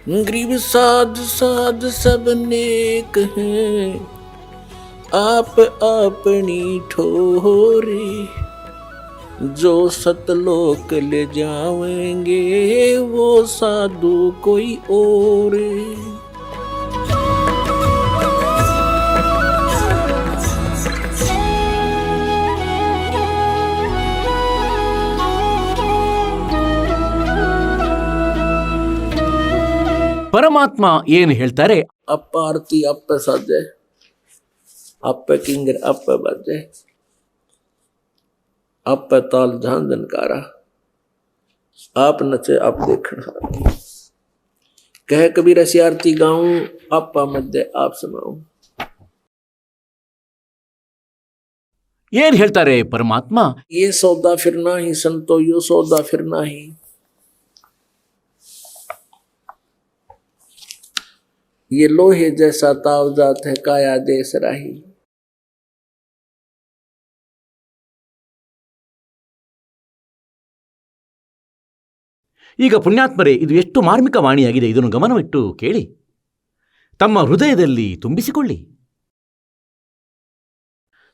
गरीब साध साध सब नेक हैं, आप अपनी ठोरी, जो सतलोक ले जावेंगे वो साधु कोई और। ಪರಮಾತ್ಮ ಏನು ಹೇಳ್ತಾರೆ? ಅಪ್ಪ ಆರತಿ ಅಪ್ಪ ಸಾಧ್ಯ, ಅಪ್ಪ किंगर अप बजे, अप ताल झान जनकारा, आप नचे आप देखना। कह कबीर ऐसी आरती गाऊं, आपा मध्य आप समाऊं। ಏನ್ ಹೇಳ್ತಾರೆ ಪರಮಾತ್ಮ? ये सौदा फिरना ही संतो, यो सौदा फिरना ही। ये लोहे जैसा ताव जात है, काया देश राही। ಈಗ ಪುಣ್ಯಾತ್ಮರೇ, ಇದು ಎಷ್ಟು ಮಾರ್ಮಿಕ ವಾಣಿಯಾಗಿದೆ, ಇದನ್ನು ಗಮನವಿಟ್ಟು ಕೇಳಿ, ತಮ್ಮ ಹೃದಯದಲ್ಲಿ ತುಂಬಿಸಿಕೊಳ್ಳಿ.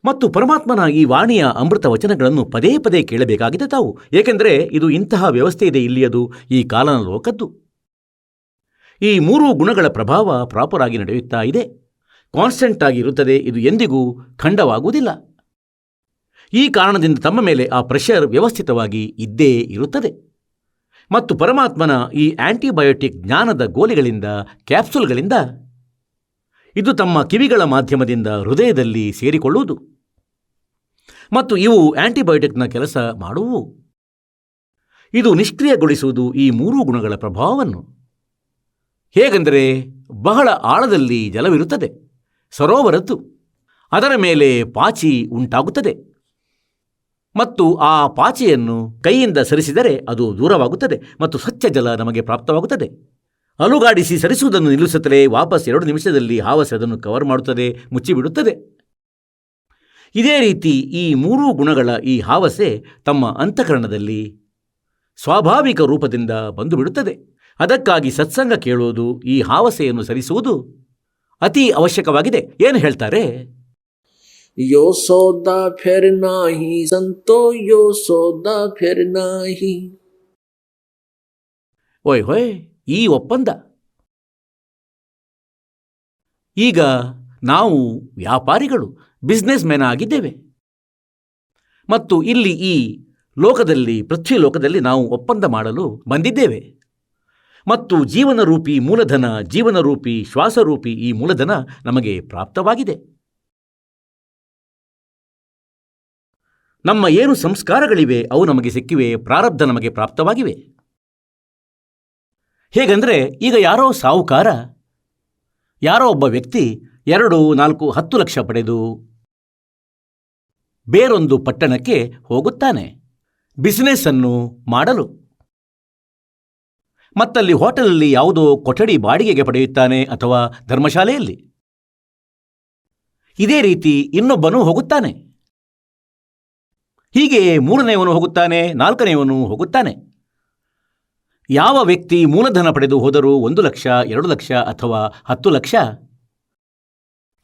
ಮತ್ತು ಪರಮಾತ್ಮನ ಈ ವಾಣಿಯ ಅಮೃತ ವಚನಗಳನ್ನು ಪದೇ ಪದೇ ಕೇಳಬೇಕಾಗಿದೆ ತಾವು. ಏಕೆಂದರೆ ಇದು ಇಂತಹ ವ್ಯವಸ್ಥೆ ಇದೆ ಇಲ್ಲಿಯದು, ಈ ಕಾಲನ ಲೋಕದ್ದು. ಈ ಮೂರು ಗುಣಗಳ ಪ್ರಭಾವ ಪ್ರಾಪರ್ ಆಗಿ ನಡೆಯುತ್ತಾ ಇದೆ, ಕಾನ್ಸ್ಟೆಂಟ್ ಆಗಿ ಇರುತ್ತದೆ. ಇದು ಎಂದಿಗೂ ಖಂಡವಾಗುವುದಿಲ್ಲ. ಈ ಕಾರಣದಿಂದ ತಮ್ಮ ಮೇಲೆ ಆ ಪ್ರೆಷರ್ ವ್ಯವಸ್ಥಿತವಾಗಿ ಇದ್ದೇ ಇರುತ್ತದೆ. ಮತ್ತು ಪರಮಾತ್ಮನ ಈ ಆಂಟಿಬಯೋಟಿಕ್ ಜ್ಞಾನದ ಗೋಲಿಗಳಿಂದ, ಕ್ಯಾಪ್ಸುಲ್ಗಳಿಂದ ಇದು ತಮ್ಮ ಕಿವಿಗಳ ಮಾಧ್ಯಮದಿಂದ ಹೃದಯದಲ್ಲಿ ಸೇರಿಕೊಳ್ಳುವುದು. ಮತ್ತು ಇವು ಆಂಟಿಬಯೋಟಿಕ್ನ ಕೆಲಸ ಮಾಡುವು. ಇದು ನಿಷ್ಕ್ರಿಯಗೊಳಿಸುವುದು ಈ ಮೂರೂ ಗುಣಗಳ ಪ್ರಭಾವವನ್ನು. ಹೇಗೆಂದರೆ, ಬಹಳ ಆಳದಲ್ಲಿ ಜಲವಿರುತ್ತದೆ, ಸರೋವರದ್ದು. ಅದರ ಮೇಲೆ ಪಾಚಿ ಉಂಟಾಗುತ್ತದೆ ಮತ್ತು ಆ ಪಾಚಿಯನ್ನು ಕೈಯಿಂದ ಸರಿಸಿದರೆ ಅದು ದೂರವಾಗುತ್ತದೆ ಮತ್ತು ಸ್ವಚ್ಛ ಜಲ ನಮಗೆ ಪ್ರಾಪ್ತವಾಗುತ್ತದೆ. ಅಲುಗಾಡಿಸಿ ಸರಿಸುವುದನ್ನು ನಿಲ್ಲಿಸುತ್ತಲೇ ವಾಪಸ್ 2 ನಿಮಿಷದಲ್ಲಿ ಹಾವಸೆ ಅದನ್ನು ಕವರ್ ಮಾಡುತ್ತದೆ, ಮುಚ್ಚಿಬಿಡುತ್ತದೆ. ಇದೇ ರೀತಿ ಈ ಮೂರೂ ಗುಣಗಳ ಈ ಹಾವಸೆ ತಮ್ಮ ಅಂತಃಕರಣದಲ್ಲಿ ಸ್ವಾಭಾವಿಕ ರೂಪದಿಂದ ಬಂದು ಬಿಡುತ್ತದೆ. ಅದಕ್ಕಾಗಿ ಸತ್ಸಂಗ ಕೇಳುವುದು, ಈ ಹಾವಸೆಯನ್ನು ಸರಿಸುವುದು ಅತಿ ಅವಶ್ಯಕವಾಗಿದೆ. ಏನು ಹೇಳ್ತಾರೆ? यो सौदा फिर नाही संतो, यो सौदा फिर नाही। ಓಯ್ ಹೊಯ್, ಈ ಒಪ್ಪಂದ. ಈಗ ನಾವು ವ್ಯಾಪಾರಿಗಳು, ಬಿಸ್ನೆಸ್ ಮೆನ್ ಆಗಿದ್ದೇವೆ. ಮತ್ತು ಇಲ್ಲಿ ಈ ಲೋಕದಲ್ಲಿ, ಪೃಥ್ವಿ ಲೋಕದಲ್ಲಿ ನಾವು ಒಪ್ಪಂದ ಮಾಡಲು ಬಂದಿದ್ದೇವೆ. ಮತ್ತು ಜೀವನರೂಪಿ ಮೂಲಧನ, ಜೀವನರೂಪಿ ಶ್ವಾಸರೂಪಿ ಈ ಮೂಲಧನ ನಮಗೆ ಪ್ರಾಪ್ತವಾಗಿದೆ. ನಮ್ಮ ಏನು ಸಂಸ್ಕಾರಗಳಿವೆ ಅವು ನಮಗೆ ಸಿಕ್ಕಿವೆ, ಪ್ರಾರಬ್ಧ ನಮಗೆ ಪ್ರಾಪ್ತವಾಗಿವೆ. ಹೇಗೆಂದರೆ, ಈಗ ಯಾರೋ ಸಾಹುಕಾರ, ಯಾರೋ ಒಬ್ಬ ವ್ಯಕ್ತಿ 2, 4, 10 ಲಕ್ಷ ಪಡೆದು ಬೇರೊಂದು ಪಟ್ಟಣಕ್ಕೆ ಹೋಗುತ್ತಾನೆ ಬಿಸಿನೆಸ್ ಅನ್ನು ಮಾಡಲು. ಮತ್ತಲ್ಲಿ ಹೋಟೆಲಲ್ಲಿ ಯಾವುದೋ ಕೊಠಡಿ ಬಾಡಿಗೆಗೆ ಪಡೆಯುತ್ತಾನೆ ಅಥವಾ ಧರ್ಮಶಾಲೆಯಲ್ಲಿ. ಇದೇ ರೀತಿ ಇನ್ನೊಬ್ಬನು ಹೋಗುತ್ತಾನೆ. ಹೀಗೆ 3ನೇವನು ಹೋಗುತ್ತಾನೆ, 4ನೇವನು ಹೋಗುತ್ತಾನೆ. ಯಾವ ವ್ಯಕ್ತಿ ಮೂಲಧನ ಪಡೆದು ಹೋದರೂ 1 ಲಕ್ಷ, 2 ಲಕ್ಷ ಅಥವಾ 10 ಲಕ್ಷ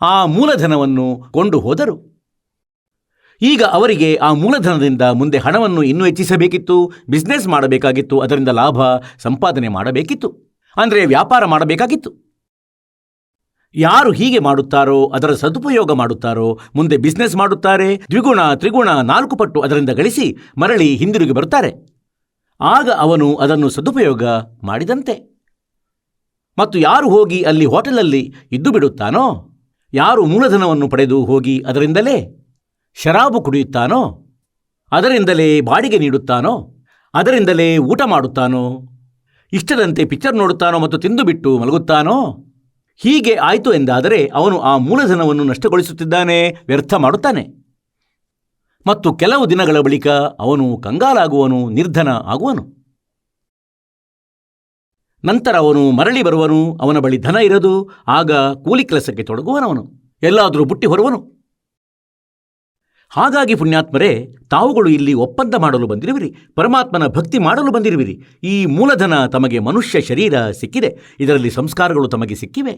ಆ ಮೂಲಧನವನ್ನು ಕೊಂಡು ಹೋದರು. ಈಗ ಅವರಿಗೆ ಆ ಮೂಲಧನದಿಂದ ಮುಂದೆ ಹಣವನ್ನು ಇನ್ನೂ ಹೆಚ್ಚಿಸಬೇಕಿತ್ತು, ಬಿಸ್ನೆಸ್ ಮಾಡಬೇಕಾಗಿತ್ತು, ಅದರಿಂದ ಲಾಭ ಸಂಪಾದನೆ ಮಾಡಬೇಕಿತ್ತು, ಅಂದರೆ ವ್ಯಾಪಾರ ಮಾಡಬೇಕಾಗಿತ್ತು. ಯಾರು ಹೀಗೆ ಮಾಡುತ್ತಾರೋ, ಅದರ ಸದುಪಯೋಗ ಮಾಡುತ್ತಾರೋ, ಮುಂದೆ ಬಿಸ್ನೆಸ್ ಮಾಡುತ್ತಾರೆ, ದ್ವಿಗುಣ, ತ್ರಿಗುಣ, 4 ಪಟ್ಟು ಅದರಿಂದ ಗಳಿಸಿ ಮರಳಿ ಹಿಂದಿರುಗಿ ಬರುತ್ತಾರೆ. ಆಗ ಅವನು ಅದನ್ನು ಸದುಪಯೋಗ ಮಾಡಿದಂತೆ. ಮತ್ತು ಯಾರು ಹೋಗಿ ಅಲ್ಲಿ ಹೋಟೆಲಲ್ಲಿ ಇದ್ದು ಬಿಡುತ್ತಾನೋ, ಯಾರು ಮೂಲಧನವನ್ನು ಪಡೆದು ಹೋಗಿ ಅದರಿಂದಲೇ ಶರಾಬು ಕುಡಿಯುತ್ತಾನೋ, ಅದರಿಂದಲೇ ಬಾಡಿಗೆ ನೀಡುತ್ತಾನೋ, ಅದರಿಂದಲೇ ಊಟ ಮಾಡುತ್ತಾನೋ, ಇಷ್ಟದಂತೆ ಪಿಕ್ಚರ್ ನೋಡುತ್ತಾನೋ ಮತ್ತು ತಿಂದು ಬಿಟ್ಟು ಮಲಗುತ್ತಾನೋ, ಹೀಗೆ ಆಯಿತು ಎಂದಾದರೆ ಅವನು ಆ ಮೂಲಧನವನ್ನು ನಷ್ಟಗೊಳಿಸುತ್ತಿದ್ದಾನೆ, ವ್ಯರ್ಥ ಮಾಡುತ್ತಾನೆ. ಮತ್ತು ಕೆಲವು ದಿನಗಳ ಬಳಿಕ ಅವನು ಕಂಗಾಲಾಗುವನು, ನಿರ್ಧನ ಆಗುವನು. ನಂತರ ಅವನು ಮರಳಿ ಬರುವನು, ಅವನ ಬಳಿ ಧನ ಇರದು. ಆಗ ಕೂಲಿ ಕೆಲಸಕ್ಕೆ ತೊಡಗುವನವನು, ಎಲ್ಲಾದರೂ ಬುಟ್ಟಿ ಹೊರುವನು. ಹಾಗಾಗಿ ಪುಣ್ಯಾತ್ಮರೇ, ತಾವುಗಳು ಇಲ್ಲಿ ಒಪ್ಪಂದ ಮಾಡಲು ಬಂದಿರುವಿರಿ, ಪರಮಾತ್ಮನ ಭಕ್ತಿ ಮಾಡಲು ಬಂದಿರುವಿರಿ. ಈ ಮೂಲಧನ ತಮಗೆ ಮನುಷ್ಯ ಶರೀರ ಸಿಕ್ಕಿದೆ, ಇದರಲ್ಲಿ ಸಂಸ್ಕಾರಗಳು ತಮಗೆ ಸಿಕ್ಕಿವೆ.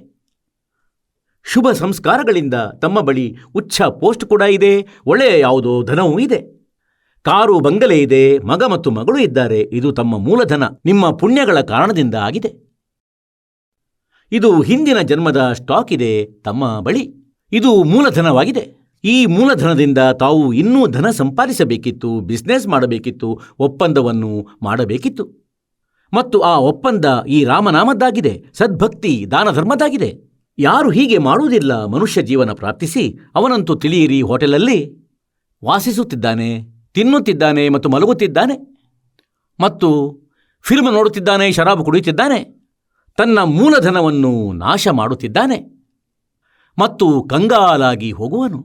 ಶುಭ ಸಂಸ್ಕಾರಗಳಿಂದ ತಮ್ಮ ಬಳಿ ಉಚ್ಚ ಪೋಸ್ಟ್ ಕೂಡ ಇದೆ, ಒಳ್ಳೆಯ ಯಾವುದೋ ಧನವೂ ಇದೆ, ಕಾರು ಬಂಗಲೆ ಇದೆ, ಮಗ ಮತ್ತು ಮಗಳು ಇದ್ದಾರೆ. ಇದು ತಮ್ಮ ಮೂಲಧನ, ನಿಮ್ಮ ಪುಣ್ಯಗಳ ಕಾರಣದಿಂದ ಆಗಿದೆ. ಇದು ಹಿಂದಿನ ಜನ್ಮದ ಸ್ಟಾಕ್ ಇದೆ ತಮ್ಮ ಬಳಿ, ಇದು ಮೂಲಧನವಾಗಿದೆ. ಈ ಮೂಲಧನದಿಂದ ತಾವು ಇನ್ನೂ ಧನ ಸಂಪಾದಿಸಬೇಕಿತ್ತು, ಬಿಸ್ನೆಸ್ ಮಾಡಬೇಕಿತ್ತು, ಒಪ್ಪಂದವನ್ನು ಮಾಡಬೇಕಿತ್ತು. ಮತ್ತು ಆ ಒಪ್ಪಂದ ಈ ರಾಮನಾಮದ್ದಾಗಿದೆ, ಸದ್ಭಕ್ತಿ ದಾನ ಧರ್ಮದ್ದಾಗಿದೆ. ಯಾರು ಹೀಗೆ ಮಾಡುವುದಿಲ್ಲ ಮನುಷ್ಯ ಜೀವನ ಪ್ರಾಪ್ತಿಸಿ, ಅವನಂತೂ ತಿಳಿಯಿರಿ, ಹೋಟೆಲಲ್ಲಿ ವಾಸಿಸುತ್ತಿದ್ದಾನೆ, ತಿನ್ನುತ್ತಿದ್ದಾನೆ ಮತ್ತು ಮಲಗುತ್ತಿದ್ದಾನೆ, ಮತ್ತು ಫಿಲ್ಮ್ ನೋಡುತ್ತಿದ್ದಾನೆ, ಶರಾಬು ಕುಡಿಯುತ್ತಿದ್ದಾನೆ, ತನ್ನ ಮೂಲಧನವನ್ನು ನಾಶ ಮಾಡುತ್ತಿದ್ದಾನೆ ಮತ್ತು ಕಂಗಾಲಾಗಿ ಹೋಗುವನು.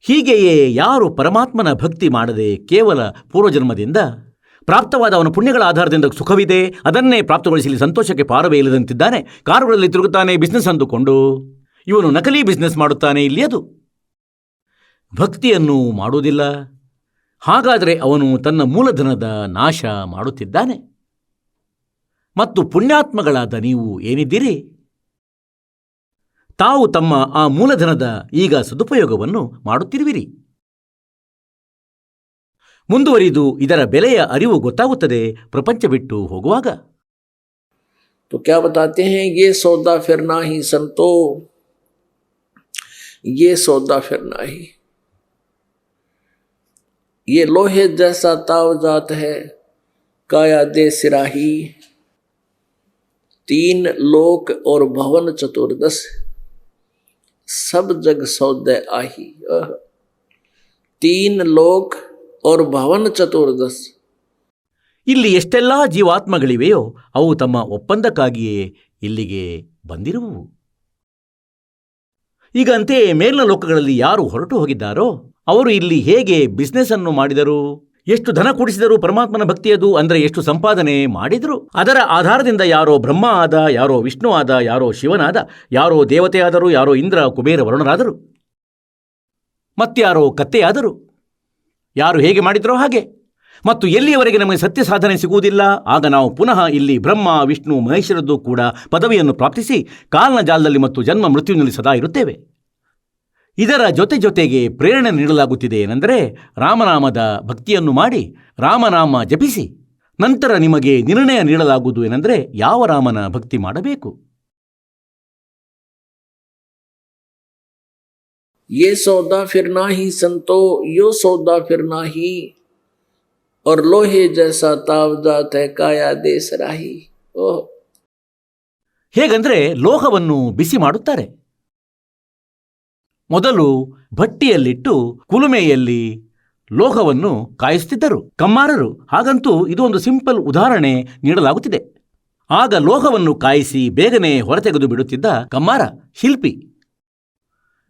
ಹೀಗೆಯೇ ಯಾರು ಪರಮಾತ್ಮನ ಭಕ್ತಿ ಮಾಡದೆ ಕೇವಲ ಪೂರ್ವಜನ್ಮದಿಂದ ಪ್ರಾಪ್ತವಾದ ಅವನ ಪುಣ್ಯಗಳ ಆಧಾರದಿಂದ ಸುಖವಿದೆ, ಅದನ್ನೇ ಪ್ರಾಪ್ತಗೊಳಿಸಲಿ ಸಂತೋಷಕ್ಕೆ ಪಾರವೇ ಇಲ್ಲದಂತಿದ್ದಾನೆ, ಕಾರುಗಳಲ್ಲಿ ತಿರುಗುತ್ತಾನೆ, ಬಿಸ್ನೆಸ್ ಅಂದುಕೊಂಡು ಇವನು ನಕಲಿ ಬಿಸ್ನೆಸ್ ಮಾಡುತ್ತಾನೆ, ಇಲ್ಲಿ ಅದು ಭಕ್ತಿಯನ್ನು ಮಾಡುವುದಿಲ್ಲ. ಹಾಗಾದರೆ ಅವನು ತನ್ನ ಮೂಲಧನದ ನಾಶ ಮಾಡುತ್ತಿದ್ದಾನೆ. ಮತ್ತು ಪುಣ್ಯಾತ್ಮಗಳಾದ ನೀವು ಏನಿದ್ದೀರಿ, ತಾವು ತಮ್ಮ ಆ ಮೂಲಧನದ ಈಗ ಸದುಪಯೋಗವನ್ನು ಮಾಡುತ್ತಿರುವಿರಿ. ಮುಂದುವರಿದು ಇದರ ಬೆಲೆಯ ಅರಿವು ಗೊತ್ತಾಗುತ್ತದೆ ಪ್ರಪಂಚ ಬಿಟ್ಟು ಹೋಗುವಾಗ. तो क्या बताते हैं, ये सौदा फिरना ही संतो, ये सौदा फिरना ही, ये लोहे जैसा तावजात है, काया दे सिराही, 3 लोक और भवन चतुर्दश, सब जग सौदे आही। 3 लोक और भवन चतुर्दश. ಇಲ್ಲಿ ಎಷ್ಟೆಲ್ಲ ಜೀವಾತ್ಮಗಳಿವೆಯೋ ಅವು ತಮ್ಮ ಒಪ್ಪಂದಕ್ಕಾಗಿಯೇ ಇಲ್ಲಿಗೆ ಬಂದಿರುವವು. ಈಗ ಅಂತೆಯೇ ಮೇಲಿನ ಲೋಕಗಳಲ್ಲಿ ಯಾರು ಹೊರಟು ಹೋಗಿದ್ದಾರೋ ಅವರು ಇಲ್ಲಿ ಹೇಗೆ ಬಿಸ್ನೆಸ್ ಅನ್ನು ಮಾಡಿದರು, ಎಷ್ಟು ಧನ ಕೂಡಿಸಿದರು, ಪರಮಾತ್ಮನ ಭಕ್ತಿಯದು ಅಂದರೆ ಎಷ್ಟು ಸಂಪಾದನೆ ಮಾಡಿದರು, ಅದರ ಆಧಾರದಿಂದ ಯಾರೋ ಬ್ರಹ್ಮ ಆದ, ಯಾರೋ ವಿಷ್ಣು ಆದ, ಯಾರೋ ಶಿವನಾದ, ಯಾರೋ ದೇವತೆಯಾದರು, ಯಾರೋ ಇಂದ್ರ ಕುಬೇರ ವರುಣರಾದರು, ಮತ್ಯಾರೋ ಕತ್ತೆಯಾದರು. ಯಾರು ಹೇಗೆ ಮಾಡಿದರೋ ಹಾಗೆ. ಮತ್ತು ಎಲ್ಲಿಯವರೆಗೆ ನಮಗೆ ಸತ್ಯ ಸಾಧನೆ ಸಿಗುವುದಿಲ್ಲ, ಆಗ ನಾವು ಪುನಃ ಇಲ್ಲಿ ಬ್ರಹ್ಮ ವಿಷ್ಣು ಮಹೇಶ್ವರದ್ದು ಕೂಡ ಪದವಿಯನ್ನು ಪ್ರಾಪ್ತಿಸಿ ಕಾಲನ ಜಾಲದಲ್ಲಿ ಮತ್ತು ಜನ್ಮ ಮೃತ್ಯುವಿನಲ್ಲಿ ಸದಾ ಇರುತ್ತೇವೆ. ಇದರ ಜೊತೆಗೆ ಪ್ರೇರಣೆ ನೀಡಲಾಗುತ್ತಿದೆ ಏನೆಂದರೆ, ರಾಮನಾಮದ ಭಕ್ತಿಯನ್ನು ಮಾಡಿ ರಾಮನಾಮ ಜಪಿಸಿ, ನಂತರ ನಿಮಗೆ ನಿರ್ಣಯ ನೀಡಲಾಗುವುದು ಏನೆಂದರೆ ಯಾವ ರಾಮನ ಭಕ್ತಿ ಮಾಡಬೇಕು. ये सौदा फिरना ही संतो, यो सौदा फिरना ही, और लोहे जैसा तावजात है, काया दे सराही. ಹೇಗಂದ್ರೆ ಲೋಹವನ್ನು ಬಿಸಿ ಮಾಡುತ್ತಾರೆ. ಮೊದಲು ಭಟ್ಟಿಯಲ್ಲಿಟ್ಟು ಕುಲುಮೆಯಲ್ಲಿ ಲೋಹವನ್ನು ಕಾಯಿಸುತ್ತಿದ್ದರು ಕಮ್ಮಾರರು. ಹಾಗಂತೂ ಇದು ಒಂದು ಸಿಂಪಲ್ ಉದಾಹರಣೆ ನೀಡಲಾಗುತ್ತಿದೆ. ಆಗ ಲೋಹವನ್ನು ಕಾಯಿಸಿ ಬೇಗನೆ ಹೊರತೆಗೆದು ಬಿಡುತ್ತಿದ್ದ ಕಮ್ಮಾರ ಶಿಲ್ಪಿ,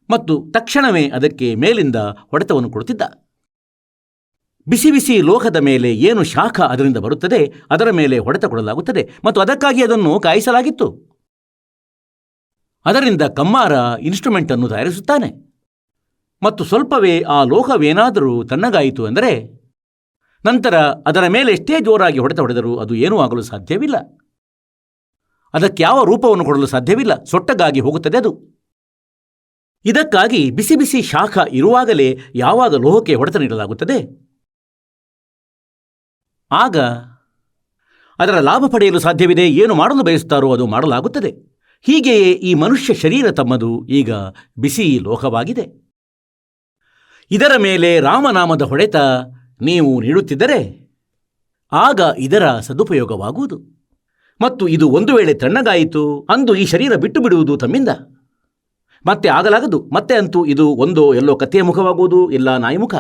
ಮತ್ತು ತಕ್ಷಣವೇ ಅದಕ್ಕೆ ಮೇಲಿಂದ ಹೊಡೆತವನ್ನು ಕೊಡುತ್ತಿದ್ದ. ಬಿಸಿ ಬಿಸಿ ಲೋಹದ ಮೇಲೆ ಏನು ಶಾಖ ಅದರಿಂದ ಬರುತ್ತದೆ ಅದರ ಮೇಲೆ ಹೊಡೆತ ಕೊಡಲಾಗುತ್ತದೆ, ಮತ್ತು ಅದಕ್ಕಾಗಿ ಅದನ್ನು ಕಾಯಿಸಲಾಗಿತ್ತು. ಅದರಿಂದ ಕಮ್ಮಾರ ಇನ್ಸ್ಟ್ರುಮೆಂಟ್ ಅನ್ನು ತಯಾರಿಸುತ್ತಾನೆ, ಮತ್ತು ಸ್ವಲ್ಪವೇ ಆ ಲೋಹವೇನಾದರೂ ತಣ್ಣಗಾಯಿತು ಅಂದರೆ ನಂತರ ಅದರ ಮೇಲೆ ಎಷ್ಟೇ ಜೋರಾಗಿ ಹೊಡೆತ ಹೊಡೆದರೂ ಅದು ಏನೂ ಆಗಲು ಸಾಧ್ಯವಿಲ್ಲ, ಅದಕ್ಕೆ ಯಾವ ರೂಪವನ್ನು ಕೊಡಲು ಸಾಧ್ಯವಿಲ್ಲ, ಸೊಟ್ಟಗಾಗಿ ಹೋಗುತ್ತದೆ ಅದು. ಇದಕ್ಕಾಗಿ ಬಿಸಿ ಬಿಸಿ ಶಾಖ ಇರುವಾಗಲೇ ಯಾವಾಗ ಲೋಹಕ್ಕೆ ಹೊಡೆತ ನೀಡಲಾಗುತ್ತದೆ ಆಗ ಅದರ ಲಾಭ ಪಡೆಯಲು ಸಾಧ್ಯವಿದೆ. ಏನು ಮಾಡಲು ಬಯಸುತ್ತಾರೋ ಅದು ಮಾಡಲಾಗುತ್ತದೆ. ಹೀಗೆಯೇ ಈ ಮನುಷ್ಯ ಶರೀರ ತಮ್ಮದು ಈಗ ಬಿಸಿ ಲೋಹವಾಗಿದೆ. ಇದರ ಮೇಲೆ ರಾಮನಾಮದ ಹೊಡೆತ ನೀವು ನೀಡುತ್ತಿದ್ದರೆ ಆಗ ಇದರ ಸದುಪಯೋಗವಾಗುವುದು. ಮತ್ತು ಇದು ಒಂದು ವೇಳೆ ತಣ್ಣಗಾಯಿತು ಅಂದು ಈ ಶರೀರ ಬಿಟ್ಟು ಬಿಡುವುದು ತಮ್ಮಿಂದ, ಮತ್ತೆ ಆಗಲಾಗದು. ಮತ್ತೆ ಅಂತೂ ಇದು ಒಂದೋ ಎಲ್ಲೋ ಕತ್ತೆಯ ಮುಖವಾಗುವುದು, ಇಲ್ಲ ನಾಯಿ ಮುಖ.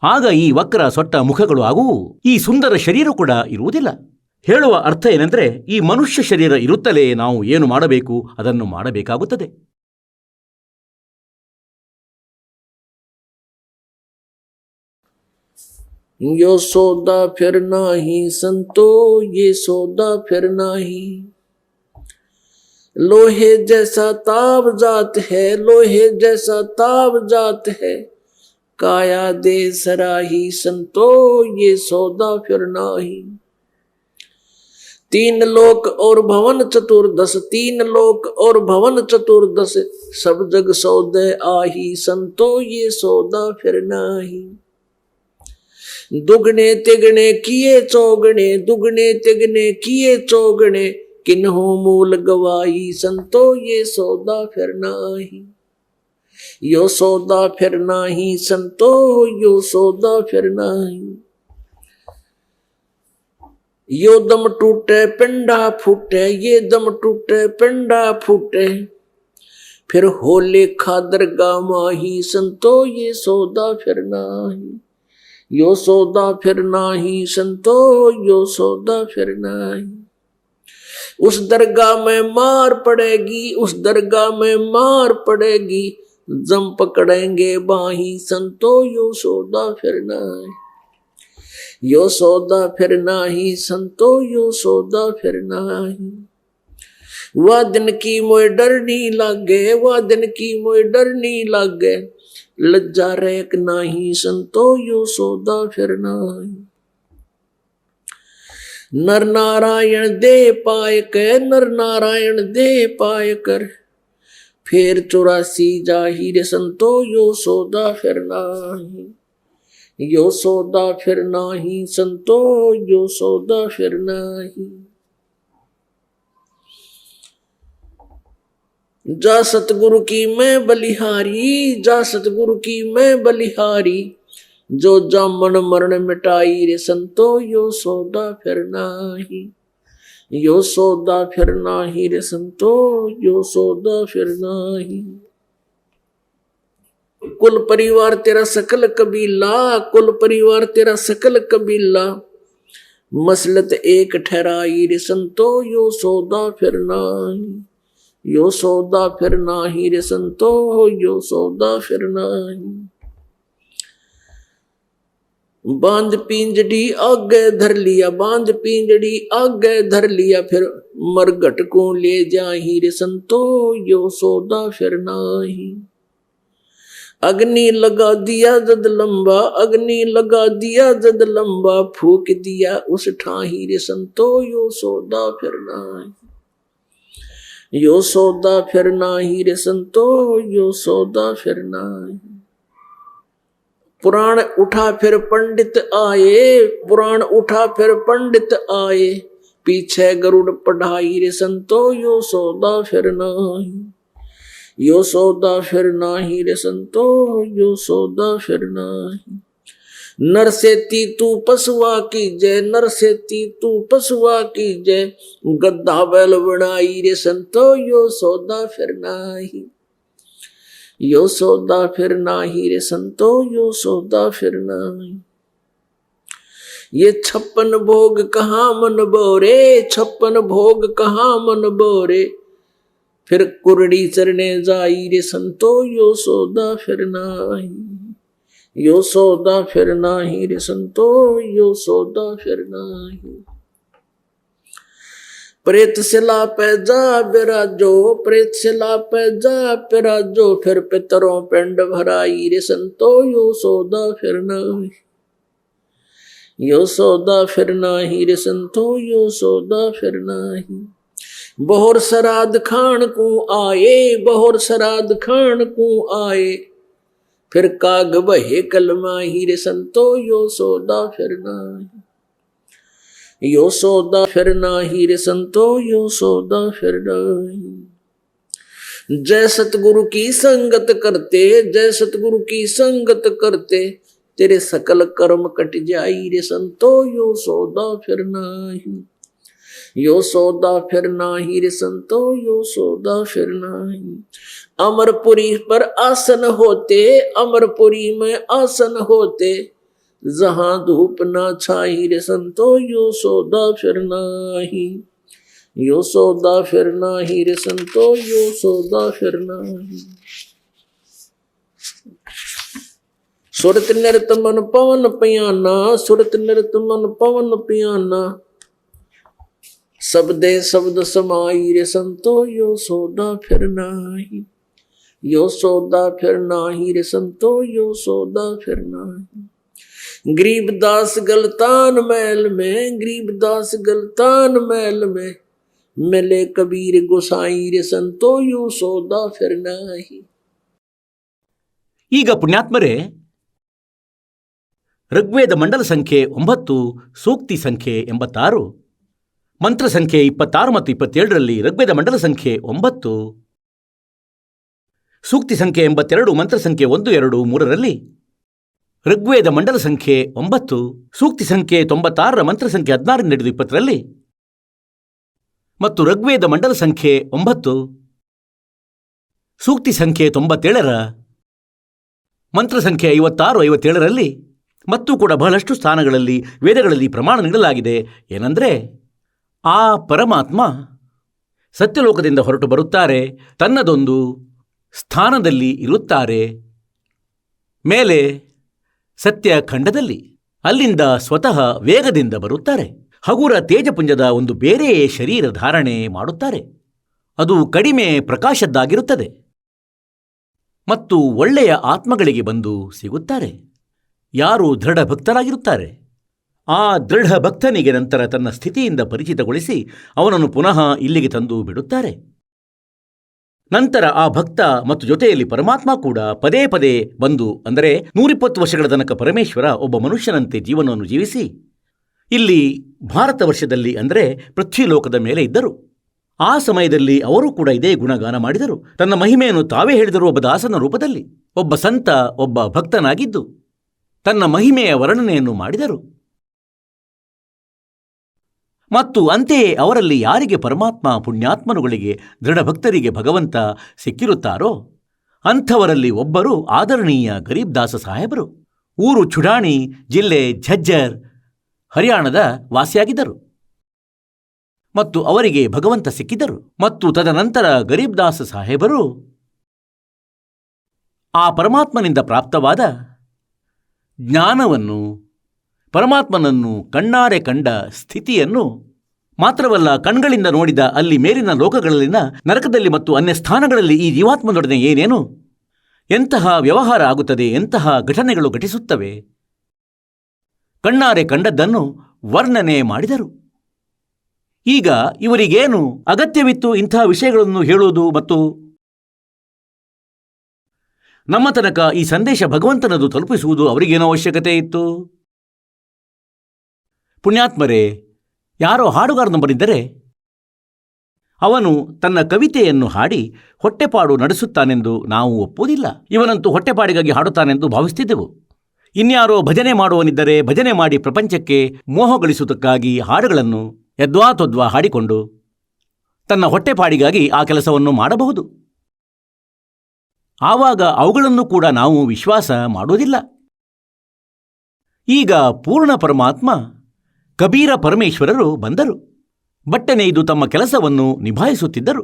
ಆಗ ಈ ವಕ್ರ ಸೊಟ್ಟ ಮುಖಗಳು ಆಗುವು, ಈ ಸುಂದರ ಶರೀರ ಕೂಡ ಇರುವುದಿಲ್ಲ. ಹೇಳುವ ಅರ್ಥ ಏನೆಂದರೆ, ಈ ಮನುಷ್ಯ ಶರೀರ ಇರುತ್ತಲೇ ನಾವು ಏನು ಮಾಡಬೇಕು ಅದನ್ನು ಮಾಡಬೇಕಾಗುತ್ತದೆ. यो सौदा फिरना ही संतो, ये सौदा फिरना ही, लोहे जैसा ताव जात है, लोहे जैसा ताव जात है, काया दे सराही संतो ये सौदा फिर नाही। तीन लोक और भवन चतुर्दश, तीन लोक और भवन चतुर्दश, सब जग सौदे आही संतो ये सौदा फिर नाही। दुगने तिगने किए चौगने, दुगने तिगने किए चौगने, किन्हों मूल गवाई संतो ये सौदा फिर नाही। यो सौदा फिर नाही संतो यो सौदा फिर नाही। यो दम टूटे पिंडा फूटे, ये दम टूटे पिंडा फूटे, फिर हो लेखा दरगाह माही संतो ये सौदा फिर नाही। यो सौदा फिर नाही संतो यो सौदा फिर नाही। उस दरगाह में मार पड़ेगी, उस दरगाह में मार पड़ेगी, जम पकड़ेंगे बाही संतो यो सौदा फिर नाही। यो सौदा फिर नाही संतो यो सौदा फिर नाही। वह दिन की मोए डर नहीं लागे, वह दिन की मोए डर नहीं लागे, लज्जा रेक नाही संतो यो सौदा फिर नाही। नर नारायण दे पाए के, नर नारायण दे पाए कर, फिर 84 जाहिर संतो यो सौदा फिर नाही। यो सौदा फिर नाही संतो यो सौदा फिर नाही। जा सतगुरु की मैं बलिहारी, जा सतगुरु की मैं बलिहारी, जो जामन मरण मिटाई रे संतो यो सौदा फिर नाही। यो सौदा फिर नाही रे संतो यो सौदा फिर नाही। कुल परिवार तेरा सकल कबीला, कुल परिवार तेरा सकल कबीला, मसलत एक ठहराई रे संतो यो सौदा फिर नाही। यो सौदा फिर नाही रे संतो यो सौदा फिर नाही। बांध पिंजड़ी आगे धर लिया, बांध पिंजड़ी आगे धर लिया, फिर मरघट को ले जाही रे संतो यो सौदा फिर नाही। अग्नि लगा दिया जद लंबा, अग्नि लगा दिया जद लंबा, फूक दिया उस ठाही रे संतो यो सौदा फिर नाही। यो सौदा फिर नाही रे संतो यो सौदा फिर नाही। पुराण उठा फिर पंडित आए, पुराण उठा फिर पंडित आए, पीछे गरुड़ पढ़ाई रे संतो यो सौदा फिर नाही। यो सौदा फिर नाही रे संतो यो सौदा फिर नाही। नर से तू पशुआ कीजे, नर से तू पशुआ कीजे, गद्दा बैल बनाई रे संतो यो सौदा फिर नाही। यो सौदा फिर नाही रे संतो यो सौदा फिर नाही। ये 56 भोग कहाँ मन बोरे, 56 भोग कहाँ मन बोरे, फिर कुरड़ी चरने जाई रे संतो यो सौदा फिर नाही। यो सौदा फिर नाही रे संतो यो सौदा फिर नाही। प्रेत शिला पे जा बिराजो, प्रेत शिला पे जा बिराजो, फिर पितरों पिंड भराई रे संतो यो सौदा फिर नाही। यो सौदा फिर नाही रे संतो यो सौदा फिर नाही। बहुर श्राद्ध खान को आए, बहुर श्राद्ध खान को आए, फिर काग बहे कलमाही रे संतो यो सौदा फिर नाही। यो सौदा फिर नाही रे संतो यो सौदा फिर नाही। जय सतगुरु की संगत करते, जय सतगुरु की संगत करते, तेरे सकल कर्म कट जाई रे संतो यो सौदा फिर नाही। यो सौदा फिर नाही रे संतो यो सौदा फिर नाही। अमरपुरी पर आसन होते, अमरपुरी में आसन होते, जहां धूप ना छाई रे संतो यो सौदा फिर नाही। यो सौदा फिर नाही रे संतो यो सौदा फिर नाही। सुरत निरत मन पवन पियाना, सुरत निरत मन पवन पियाना, शब्दे शब्द समाई रे संतो यो सौदा फिर नाही। यो सौदा फिर नाही रे संतो, यो सौदा फिर नाही। गरीबदास गलतान महल में, गरीबदास गलतान महल में, मिले कबीर गोसाई रे संतो, यो सौदा फिर नाही। ಈಗ ಪುಣ್ಯಾತ್ಮರೇ, ಋಗ್ವೇದ ಮಂಡಲ ಸಂಖ್ಯೆ 9, ಸೂಕ್ತಿ ಸಂಖ್ಯೆ 86, ಮಂತ್ರ ಸಂಖ್ಯೆ 26 ಮತ್ತು 27ರಲ್ಲಿ ಋಗ್ವೇದ ಮಂಡಲ ಸಂಖ್ಯೆ 9, ಸೂಕ್ತಿ ಸಂಖ್ಯೆ 82, ಮಂತ್ರ ಸಂಖ್ಯೆ 1, 2, 3ರಲ್ಲಿ ಋಗ್ವೇದ ಮಂಡಲ ಸಂಖ್ಯೆ 9, ಸೂಕ್ತಿ ಸಂಖ್ಯೆ 96ರ ಮಂತ್ರ ಸಂಖ್ಯೆ 16 20ರಲ್ಲಿ ಮತ್ತು ಋಗ್ವೇದ ಮಂಡಲ ಸಂಖ್ಯೆ 9, ಸೂಕ್ತಿ ಸಂಖ್ಯೆ 97ರ ಮಂತ್ರ ಸಂಖ್ಯೆ 56 57ರಲ್ಲಿ ಮತ್ತು ಕೂಡ ಬಹಳಷ್ಟು ಸ್ಥಾನಗಳಲ್ಲಿ ವೇದಗಳಲ್ಲಿ ಪ್ರಮಾಣ ನೀಡಲಾಗಿದೆ. ಏನಂದರೆ, ಆ ಪರಮಾತ್ಮ ಸತ್ಯಲೋಕದಿಂದ ಹೊರಟು ಬರುತ್ತಾರೆ, ತನ್ನದೊಂದು ಸ್ಥಾನದಲ್ಲಿ ಇರುತ್ತಾರೆ, ಮೇಲೆ ಸತ್ಯ ಖಂಡದಲ್ಲಿ, ಅಲ್ಲಿಂದ ಸ್ವತಃ ವೇಗದಿಂದ ಬರುತ್ತಾರೆ, ಹಗುರ ತೇಜಪುಂಜದ ಒಂದು ಬೇರೆ ಶರೀರ ಧಾರಣೆ ಮಾಡುತ್ತಾರೆ, ಅದು ಕಡಿಮೆ ಪ್ರಕಾಶದ್ದಾಗಿರುತ್ತದೆ ಮತ್ತು ಒಳ್ಳೆಯ ಆತ್ಮಗಳಿಗೆ ಬಂದು ಸಿಗುತ್ತಾರೆ, ಯಾರು ದೃಢ ಭಕ್ತರಾಗಿರುತ್ತಾರೆ. ಆ ದೃಢ ಭಕ್ತನಿಗೆ ನಂತರ ತನ್ನ ಸ್ಥಿತಿಯಿಂದ ಪರಿಚಿತಗೊಳಿಸಿ ಅವನನ್ನು ಪುನಃ ಇಲ್ಲಿಗೆ ತಂದು ಬಿಡುತ್ತಾರೆ. ನಂತರ ಆ ಭಕ್ತ ಮತ್ತು ಜೊತೆಯಲ್ಲಿ ಪರಮಾತ್ಮ ಕೂಡ ಪದೇ ಪದೇ ಬಂದು, ಅಂದರೆ 120 ವರ್ಷಗಳ ತನಕ ಪರಮೇಶ್ವರ ಒಬ್ಬ ಮನುಷ್ಯನಂತೆ ಜೀವನವನ್ನು ಜೀವಿಸಿ ಇಲ್ಲಿ ಭಾರತ ವರ್ಷದಲ್ಲಿ, ಅಂದರೆ ಪೃಥ್ವಿಲೋಕದ ಮೇಲೆ ಇದ್ದರು. ಆ ಸಮಯದಲ್ಲಿ ಅವರು ಕೂಡ ಇದೇ ಗುಣಗಾನ ಮಾಡಿದರು. ತನ್ನ ಮಹಿಮೆಯನ್ನು ತಾವೇ ಹೇಳಿದರು, ಒಬ್ಬ ದಾಸನ ರೂಪದಲ್ಲಿ, ಒಬ್ಬ ಸಂತ, ಒಬ್ಬ ಭಕ್ತನಾಗಿದ್ದು ತನ್ನ ಮಹಿಮೆಯ ವರ್ಣನೆಯನ್ನು ಮಾಡಿದರು. ಮತ್ತು ಅಂತೆಯೇ ಅವರಲ್ಲಿ ಯಾರಿಗೆ ಪರಮಾತ್ಮ ಪುಣ್ಯಾತ್ಮನುಗಳಿಗೆ ದೃಢಭಕ್ತರಿಗೆ ಭಗವಂತ ಸಿಕ್ಕಿರುತ್ತಾರೋ ಅಂಥವರಲ್ಲಿ ಒಬ್ಬರು ಆದರಣೀಯ ಗರೀಬ್ ದಾಸ ಸಾಹೇಬರು. ಊರು ಚುಡಾಣಿ, ಜಿಲ್ಲೆ ಝಜ್ಜರ್, ಹರಿಯಾಣದ ವಾಸಿಯಾಗಿದ್ದರು ಮತ್ತು ಅವರಿಗೆ ಭಗವಂತ ಸಿಕ್ಕಿದರು. ಮತ್ತು ತದನಂತರ ಗರೀಬ್ ದಾಸ ಸಾಹೇಬರು ಆ ಪರಮಾತ್ಮನಿಂದ ಪ್ರಾಪ್ತವಾದ ಜ್ಞಾನವನ್ನು, ಪರಮಾತ್ಮನನ್ನು ಕಣ್ಣಾರೆ ಕಂಡ ಸ್ಥಿತಿಯನ್ನು ಮಾತ್ರವಲ್ಲ, ಕಣ್ಗಳಿಂದ ನೋಡಿದ ಅಲ್ಲಿ ಮೇಲಿನ ಲೋಕಗಳಲ್ಲಿನ ನರಕದಲ್ಲಿ ಮತ್ತು ಅನ್ಯ ಸ್ಥಾನಗಳಲ್ಲಿ ಈ ಜೀವಾತ್ಮನೊಡನೆ ಏನೇನು, ಎಂತಹ ವ್ಯವಹಾರ ಆಗುತ್ತದೆ, ಎಂತಹ ಘಟನೆಗಳು ಘಟಿಸುತ್ತವೆ, ಕಣ್ಣಾರೆ ಕಂಡದ್ದನ್ನು ವರ್ಣನೆ ಮಾಡಿದರು. ಈಗ ಇವರಿಗೇನು ಅಗತ್ಯವಿತ್ತು ಇಂಥ ವಿಷಯಗಳನ್ನು ಹೇಳುವುದು? ಮತ್ತು ನಮ್ಮ ತನಕ ಈ ಸಂದೇಶ ಭಗವಂತನದು ತಲುಪಿಸುವುದು ಅವರಿಗೇನೋ ಅವಶ್ಯಕತೆ ಇತ್ತು. ಪುಣ್ಯಾತ್ಮರೇ, ಯಾರೋ ಹಾಡುಗಾರನು ಬಂದಿದ್ದರೆ ಅವನು ತನ್ನ ಕವಿತೆಯನ್ನು ಹಾಡಿ ಹೊಟ್ಟೆಪಾಡು ನಡೆಸುತ್ತಾನೆಂದು ನಾವು ಒಪ್ಪುವುದಿಲ್ಲ. ಇವನಂತೂ ಹೊಟ್ಟೆಪಾಡಿಗಾಗಿ ಹಾಡುತ್ತಾನೆಂದು ಭಾವಿಸುತ್ತಿದ್ದೆವು. ಇನ್ಯಾರೋ ಭಜನೆ ಮಾಡುವನಿದ್ದರೆ ಭಜನೆ ಮಾಡಿ ಪ್ರಪಂಚಕ್ಕೆ ಮೋಹಗಳಿಸುವುದಕ್ಕಾಗಿ ಹಾಡುಗಳನ್ನು ಯದ್ವಾತದ್ವಾ ಹಾಡಿಕೊಂಡು ತನ್ನ ಹೊಟ್ಟೆಪಾಡಿಗಾಗಿ ಆ ಕೆಲಸವನ್ನು ಮಾಡಬಹುದು. ಆವಾಗ ಅವುಗಳನ್ನು ಕೂಡ ನಾವು ವಿಶ್ವಾಸ ಮಾಡುವುದಿಲ್ಲ. ಈಗ ಪೂರ್ಣ ಪರಮಾತ್ಮ ಕಬೀರ ಪರಮೇಶ್ವರರು ಬಂದರು. ಬಟ್ಟೆನೆಯ್ದು ತಮ್ಮ ಕೆಲಸವನ್ನು ನಿಭಾಯಿಸುತ್ತಿದ್ದರು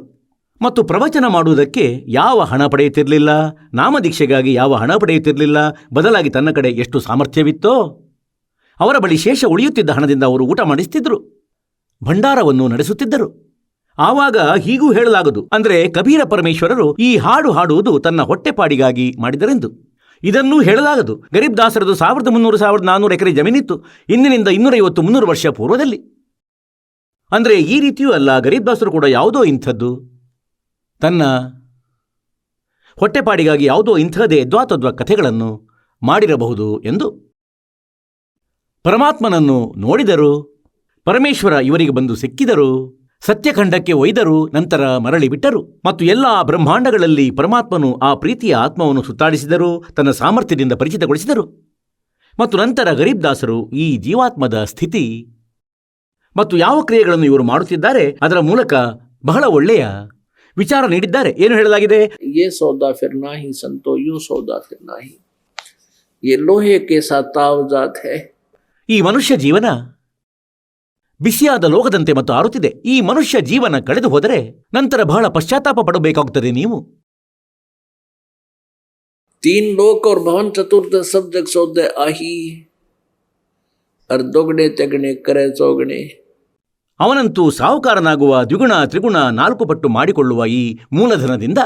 ಮತ್ತು ಪ್ರವಚನ ಮಾಡುವುದಕ್ಕೆ ಯಾವ ಹಣ ಪಡೆಯುತ್ತಿರಲಿಲ್ಲ, ನಾಮದೀಕ್ಷೆಗಾಗಿ ಯಾವ ಹಣ ಪಡೆಯುತ್ತಿರಲಿಲ್ಲ. ಬದಲಾಗಿ ತನ್ನ ಕಡೆ ಎಷ್ಟು ಸಾಮರ್ಥ್ಯವಿತ್ತೋ ಅವರ ಬಳಿ ಶೇಷ ಉಳಿಯುತ್ತಿದ್ದ ಹಣದಿಂದ ಅವರು ಊಟ ಮಾಡಿಸುತ್ತಿದ್ದರು, ಭಂಡಾರವನ್ನು ನಡೆಸುತ್ತಿದ್ದರು. ಆವಾಗ ಹೀಗೂ ಹೇಳಲಾಗದು, ಅಂದರೆ ಕಬೀರ ಪರಮೇಶ್ವರರು ಈ ಹಾಡು ಹಾಡುವುದು ತನ್ನ ಹೊಟ್ಟೆಪಾಡಿಗಾಗಿ ಮಾಡಿದರೆಂದು. ಇದನ್ನೂ ಹೇಳಲಾಗದು. ಗರೀಬ್ ದಾಸರದು 1300-1400 ಎಕರೆ ಜಮೀನಿತ್ತು ಇಂದಿನಿಂದ 250-300 ವರ್ಷ ಪೂರ್ವದಲ್ಲಿ. ಅಂದರೆ ಈ ರೀತಿಯೂ ಅಲ್ಲ, ಗರೀಬ್ ದಾಸರು ಕೂಡ ಯಾವುದೋ ಇಂಥದ್ದು ತನ್ನ ಹೊಟ್ಟೆಪಾಡಿಗಾಗಿ ಯಾವುದೋ ಇಂಥದೇ ಯದ್ವಾತದ್ವ ಕಥೆಗಳನ್ನು ಮಾಡಿರಬಹುದು ಎಂದು. ಪರಮಾತ್ಮನನ್ನು ನೋಡಿದರು, ಪರಮೇಶ್ವರ ಇವರಿಗೆ ಬಂದು ಸಿಕ್ಕಿದರು, ಸತ್ಯಖಂಡಕ್ಕೆ ಒಯ್ದರು, ನಂತರ ಮರಳಿ ಬಿಟ್ಟರು ಮತ್ತು ಎಲ್ಲ ಬ್ರಹ್ಮಾಂಡಗಳಲ್ಲಿ ಪರಮಾತ್ಮನು ಆ ಪ್ರೀತಿಯ ಆತ್ಮವನ್ನು ಸುತ್ತಾಡಿಸಿದರು, ತನ್ನ ಸಾಮರ್ಥ್ಯದಿಂದ ಪರಿಚಿತಗೊಳಿಸಿದರು. ಮತ್ತು ನಂತರ ಗರೀಬ್ ದಾಸರು ಈ ಜೀವಾತ್ಮದ ಸ್ಥಿತಿ ಮತ್ತು ಯಾವ ಕ್ರಿಯೆಗಳನ್ನು ಇವರು ಮಾಡುತ್ತಿದ್ದಾರೆ ಅದರ ಮೂಲಕ ಬಹಳ ಒಳ್ಳೆಯ ವಿಚಾರ ನೀಡಿದ್ದಾರೆ. ಏನು ಹೇಳಲಾಗಿದೆ? ಯೇ ಸೌದಾ ಫಿರ್ ನಾಹಿ ಸಂತೋ, ಯೋ ಸೌದಾ ಫಿರ್ ನಾಹಿ, ಯೇ ಲೋಹೆ ಕೆ ಸಾಥ್ ತಾವ್ ಜಾತ್ ಹೈ. ಈ ಮನುಷ್ಯ ಜೀವನ ಬಿಸಿಯಾದ ಲೋಕದಂತೆ ಮತ್ತು ಆರುತ್ತಿದೆ. ಈ ಮನುಷ್ಯ ಜೀವನ ಕಳೆದು ಹೋದರೆ ನಂತರ ಬಹಳ ಪಶ್ಚಾತ್ತಾಪ ಪಡಬೇಕಾಗುತ್ತದೆ. ನೀವು 3 लोक और भवन चतुर्थ सब जग सौदे आही, और दोगणे तेगणे करे चौगणे. ಅವನಂತೂ ಸಾಹುಕಾರನಾಗುವ ದ್ವಿಗುಣ ತ್ರಿಗುಣ 4 ಪಟ್ಟು ಮಾಡಿಕೊಳ್ಳುವ ಈ ಮೂಲಧನದಿಂದ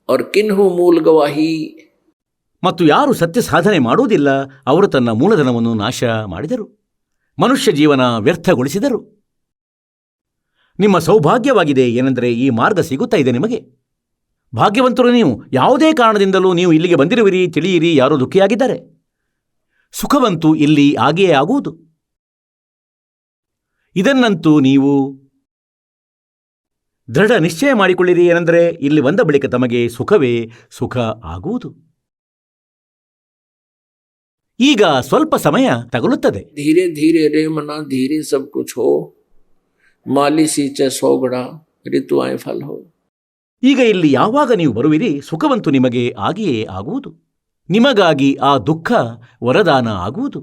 और किन्हु मूल गवाही। ಮತ್ತು ಯಾರು ಸತ್ಯ ಸಾಧನೆ ಮಾಡುವುದಿಲ್ಲ ಅವರು ತನ್ನ ಮೂಲಧನವನ್ನು ನಾಶ ಮಾಡಿದರು, ಮನುಷ್ಯ ಜೀವನ ವ್ಯರ್ಥಗೊಳಿಸಿದರು. ನಿಮ್ಮ ಸೌಭಾಗ್ಯವಾಗಿದೆ ಏನೆಂದರೆ ಈ ಮಾರ್ಗ ಸಿಗುತ್ತಾ ಇದೆ ನಿಮಗೆ. ಭಾಗ್ಯವಂತರು ನೀವು. ಯಾವುದೇ ಕಾರಣದಿಂದಲೂ ನೀವು ಇಲ್ಲಿಗೆ ಬಂದಿರುವಿರಿ, ತಿಳಿಯಿರಿ, ಯಾರೋ ದುಃಖಿಯಾಗಿದ್ದಾರೆ. ಸುಖವಂತೂ ಇಲ್ಲಿ ಆಗಿಯೇ ಆಗುವುದು. ಇದನ್ನಂತೂ ನೀವು ದೃಢ ನಿಶ್ಚಯ ಮಾಡಿಕೊಳ್ಳಿರಿ. ಏನೆಂದರೆ ಇಲ್ಲಿ ಬಂದ ಬಳಿಕ ತಮಗೆ ಸುಖವೇ ಸುಖ ಆಗುವುದು. ಈಗ ಸ್ವಲ್ಪ ಸಮಯ ತಗುಲುತ್ತದೆ. धीरे धीरे रे मना धीरे सब कुछ हो, माली सींचे सौ घड़ा ऋतुआएं फल हो. ಈಗ ಇಲ್ಲಿ ಯಾವಾಗ ನೀವು ಬರುವಿರಿ ಸುಖವಂತೂ ನಿಮಗೆ ಆಗಿಯೇ ಆಗುವುದು. ನಿಮಗಾಗಿ ಆ ದುಃಖ ವರದಾನ ಆಗುವುದು.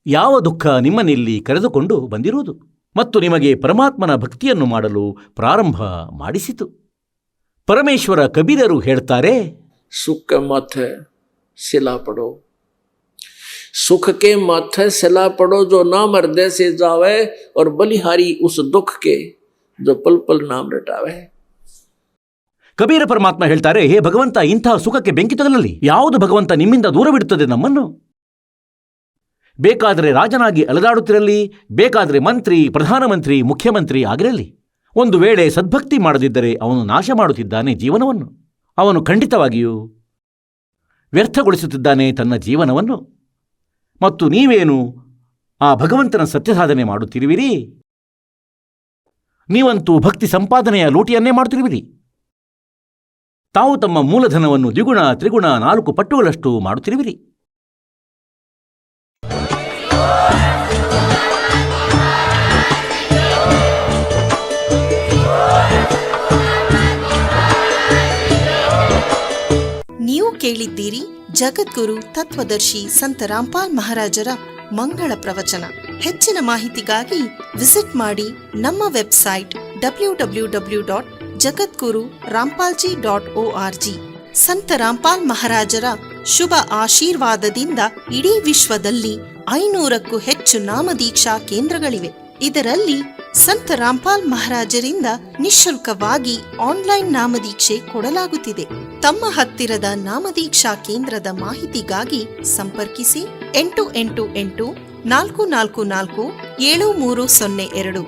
ಯಾವ ದುಃಖ ನಿಮ್ಮನ್ನಿಲ್ಲಿ ಕರೆದುಕೊಂಡು ಬಂದಿರುವುದು ಮತ್ತು ನಿಮಗೆ ಪರಮಾತ್ಮನ ಭಕ್ತಿಯನ್ನು ಮಾಡಲು ಪ್ರಾರಂಭ ಮಾಡಿಸಿತು. ಪರಮೇಶ್ವರ ಕಬೀರರು ಹೇಳ್ತಾರೆ, सुख के माथे सिला पड़ो, सुख के माथे सिला पड़ो, जो नाम हृदय से जावे, और बलिहारी उस दुख के जो पल पल नाम रटावे. ಕಬೀರ ಪರಮಾತ್ಮ ಹೇಳ್ತಾರೆ, ಹೇ ಭಗವಂತ, ಇಂತಹ ಸುಖಕ್ಕೆ ಬೆಂಕಿ ತಗಲಲಿ. ಯಾವುದು ಭಗವಂತ ನಿಮ್ಮಿಂದ ದೂರವಿಡುತ್ತದೆ ನಮ್ಮನ್ನು? ಬೇಕಾದರೆ ರಾಜನಾಗಿ ಅಲೆದಾಡುತ್ತಿರಲಿ, ಬೇಕಾದರೆ ಮಂತ್ರಿ, ಪ್ರಧಾನಮಂತ್ರಿ, ಮುಖ್ಯಮಂತ್ರಿ ಆಗಿರಲಿ, ಒಂದು ವೇಳೆ ಸದ್ಭಕ್ತಿ ಮಾಡದಿದ್ದರೆ ಅವನು ನಾಶ ಮಾಡುತ್ತಿದ್ದಾನೆ ಜೀವನವನ್ನು. ಅವನು ಖಂಡಿತವಾಗಿಯೂ ವ್ಯರ್ಥಗೊಳಿಸುತ್ತಿದ್ದಾನೆ ತನ್ನ ಜೀವನವನ್ನು. ಮತ್ತು ನೀವೇನು ಆ ಭಗವಂತನ ಸತ್ಯಸಾಧನೆ ಮಾಡುತ್ತಿರುವಿರಿ? ನೀವಂತೂ ಭಕ್ತಿ ಸಂಪಾದನೆಯ ಲೂಟಿಯನ್ನೇ ಮಾಡುತ್ತಿರುವಿರಿ. ತಾವು ತಮ್ಮ ಮೂಲಧನವನ್ನು ದ್ವಿಗುಣ, ತ್ರಿಗುಣ, 4 ಪಟ್ಟುಗಳಷ್ಟು ಮಾಡುತ್ತಿರುವಿರಿ. ನೀವು ಕೇಳಿದ್ದೀರಿ ಜಗದ್ಗುರು ತತ್ವದರ್ಶಿ ಸಂತ ರಾಮ್ಪಾಲ್ ಮಹಾರಾಜರ ಮಂಗಳ ಪ್ರವಚನ. ಹೆಚ್ಚಿನ ಮಾಹಿತಿಗಾಗಿ ವಿಸಿಟ್ ಮಾಡಿ ನಮ್ಮ ವೆಬ್ಸೈಟ್ www.jagadguru-rampalji.org. ಸಂತ ರಾಮ್ಪಾಲ್ ಮಹಾರಾಜರ ಶುಭ ಆಶೀರ್ವಾದದಿಂದ ಇಡೀ ವಿಶ್ವದಲ್ಲಿ 500ಕ್ಕೂ ಹೆಚ್ಚು ನಾಮದೀಕ್ಷಾ ಕೇಂದ್ರಗಳಿವೆ. ಇದರಲ್ಲಿ ಸಂತ ರಾಮ್ಪಾಲ್ ಮಹಾರಾಜರಿಂದ ನಿಶುಲ್ಕವಾಗಿ ಆನ್ಲೈನ್ ನಾಮದೀಕ್ಷೆ ಕೊಡಲಾಗುತ್ತಿದೆ. ತಮ್ಮ ಹತ್ತಿರದ ನಾಮದೀಕ್ಷಾ ಕೇಂದ್ರದ ಮಾಹಿತಿಗಾಗಿ ಸಂಪರ್ಕಿಸಿ 888 444 7302.